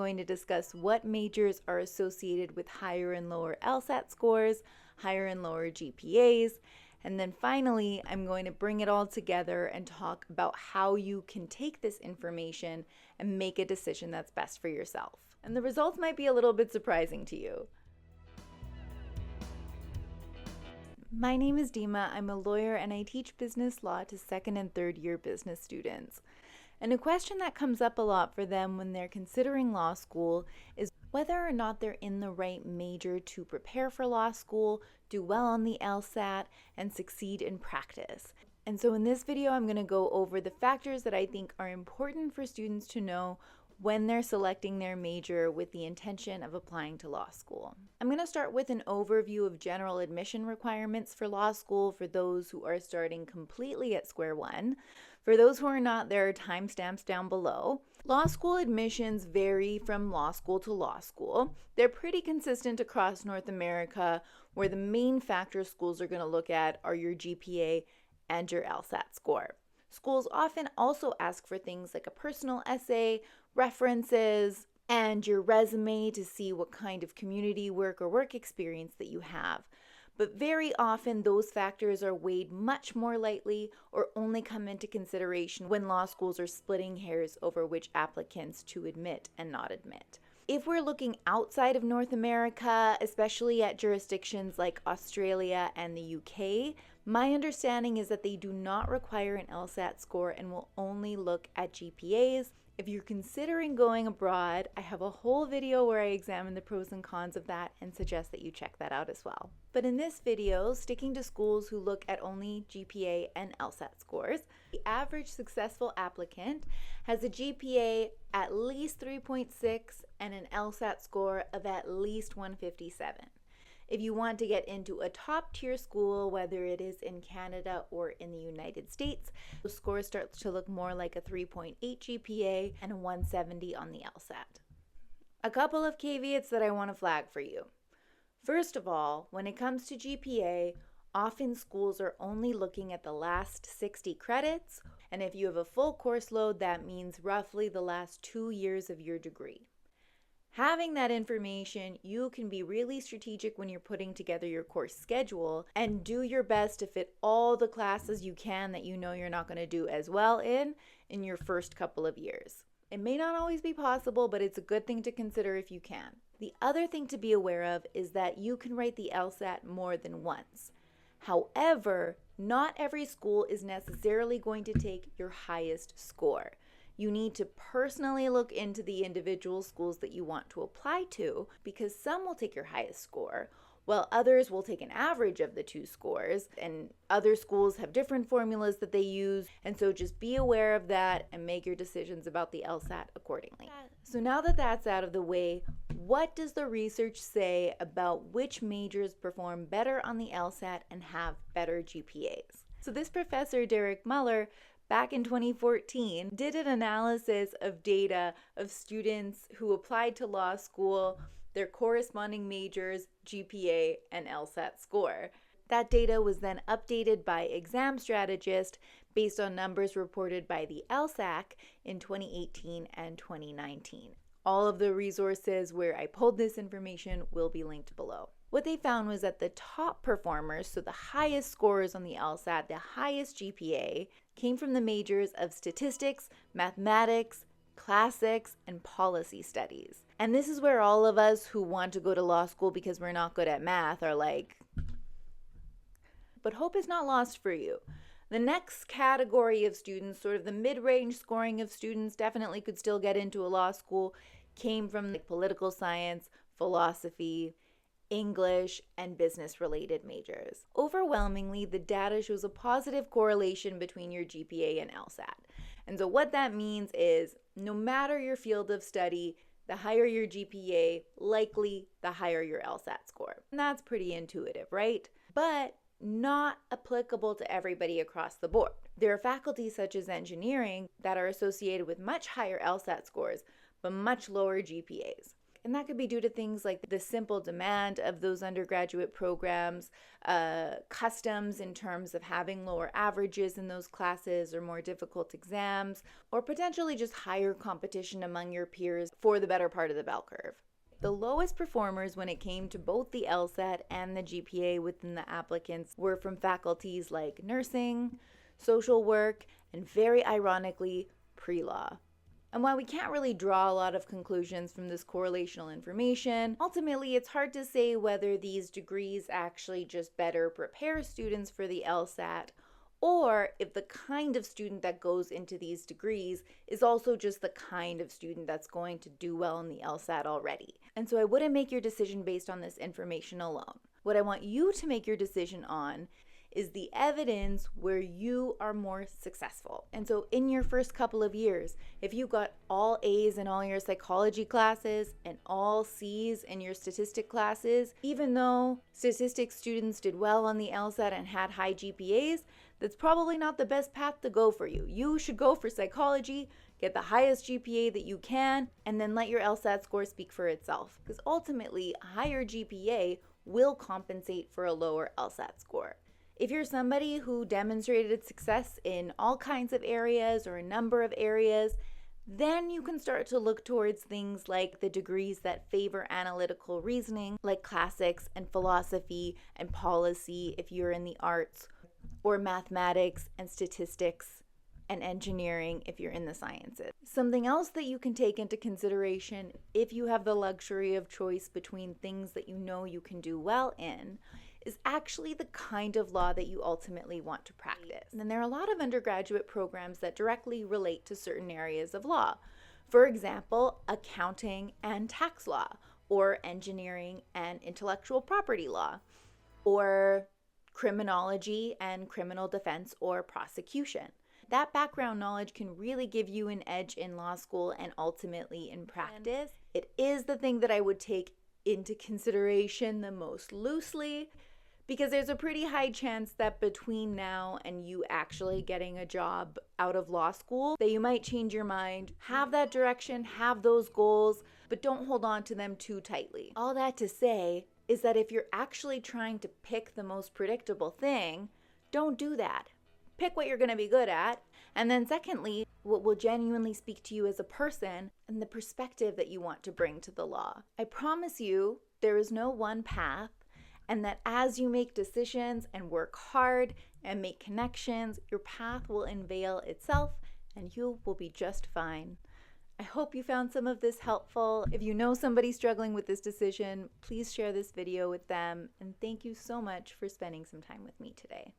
Going to discuss what majors are associated with higher and lower LSAT scores, higher and lower GPAs, and then finally, I'm going to bring it all together and talk about how you can take this information and make a decision that's best for yourself. And the results might be a little bit surprising to you. My name is Dima. I'm a lawyer and I teach business law to second and third year business students. And a question that comes up a lot for them when they're considering law school is whether or not they're in the right major to prepare for law school, do well on the LSAT, and succeed in practice. And so in this video, I'm going to go over the factors that I think are important for students to know when they're selecting their major with the intention of applying to law school. I'm going to start with an overview of general admission requirements for law school for those who are starting completely at square one. For those who are not, there are timestamps down below. Law school admissions vary from law school to law school. They're pretty consistent across North America, where the main factors schools are going to look at are your GPA and your LSAT score. Schools often also ask for things like a personal essay, references, and your resume to see what kind of community work or work experience that you have. But very often those factors are weighed much more lightly or only come into consideration when law schools are splitting hairs over which applicants to admit and not admit. If we're looking outside of North America, especially at jurisdictions like Australia and the UK, my understanding is that they do not require an LSAT score and will only look at GPAs. If you're considering going abroad, I have a whole video where I examine the pros and cons of that and suggest that you check that out as well. But in this video, sticking to schools who look at only GPA and LSAT scores, the average successful applicant has a GPA at least 3.6 and an LSAT score of at least 157. If you want to get into a top tier school, whether it is in Canada or in the United States, the score starts to look more like a 3.8 GPA and a 170 on the LSAT. A couple of caveats that I want to flag for you. First of all, when it comes to GPA, often schools are only looking at the last 60 credits, and if you have a full course load, that means roughly the last 2 years of your degree. Having that information, you can be really strategic when you're putting together your course schedule and do your best to fit all the classes you can that you know you're not going to do as well in your first couple of years. It may not always be possible, but it's a good thing to consider if you can. The other thing to be aware of is that you can write the LSAT more than once. However, not every school is necessarily going to take your highest score. You need to personally look into the individual schools that you want to apply to because some will take your highest score, while others will take an average of the two scores, and other schools have different formulas that they use, and so just be aware of that and make your decisions about the LSAT accordingly. So now that that's out of the way, what does the research say about which majors perform better on the LSAT and have better GPAs? So this professor, Derek Muller, back in 2014, did an analysis of data of students who applied to law school, their corresponding majors, GPA, and LSAT score. That data was then updated by Exam Strategist based on numbers reported by the LSAC in 2018 and 2019. All of the resources where I pulled this information will be linked below. What they found was that the top performers, so the highest scores on the LSAT, the highest GPA, came from the majors of statistics, mathematics, classics, and policy studies. And this is where all of us who want to go to law school because we're not good at math are like, but hope is not lost for you. The next category of students, sort of the mid-range scoring of students, definitely could still get into a law school, came from political science, philosophy, English, and business-related majors. Overwhelmingly, the data shows a positive correlation between your GPA and LSAT. And so what that means is no matter your field of study, the higher your GPA, likely the higher your LSAT score. And that's pretty intuitive, right? But not applicable to everybody across the board. There are faculties such as engineering that are associated with much higher LSAT scores, but much lower GPAs. And that could be due to things like the simple demand of those undergraduate programs, customs in terms of having lower averages in those classes or more difficult exams, or potentially just higher competition among your peers for the better part of the bell curve. The lowest performers when it came to both the LSAT and the GPA within the applicants were from faculties like nursing, social work, and very ironically, pre-law. And while we can't really draw a lot of conclusions from this correlational information, ultimately it's hard to say whether these degrees actually just better prepare students for the LSAT, or if the kind of student that goes into these degrees is also just the kind of student that's going to do well in the LSAT already. And so I wouldn't make your decision based on this information alone. What I want you to make your decision on is the evidence where you are more successful. And so in your first couple of years, if you got all A's in all your psychology classes and all C's in your statistic classes, even though statistics students did well on the LSAT and had high GPAs, that's probably not the best path to go for you. You should go for psychology, get the highest GPA that you can, and then let your LSAT score speak for itself. Because ultimately, a higher GPA will compensate for a lower LSAT score. If you're somebody who demonstrated success in all kinds of areas or a number of areas, then you can start to look towards things like the degrees that favor analytical reasoning, like classics and philosophy and policy if you're in the arts, or mathematics and statistics and engineering if you're in the sciences. Something else that you can take into consideration if you have the luxury of choice between things that you know you can do well in is actually the kind of law that you ultimately want to practice. And there are a lot of undergraduate programs that directly relate to certain areas of law. For example, accounting and tax law, or engineering and intellectual property law, or criminology and criminal defense or prosecution. That background knowledge can really give you an edge in law school and ultimately in practice. It is the thing that I would take into consideration the most loosely, because there's a pretty high chance that between now and you actually getting a job out of law school, that you might change your mind, have that direction, have those goals, but don't hold on to them too tightly. All that to say is that if you're actually trying to pick the most predictable thing, don't do that. Pick what you're going to be good at. And then secondly, what will genuinely speak to you as a person and the perspective that you want to bring to the law. I promise you, there is no one path, and that as you make decisions and work hard and make connections, your path will unveil itself and you will be just fine. I hope you found some of this helpful. If you know somebody struggling with this decision, please share this video with them. And thank you so much for spending some time with me today.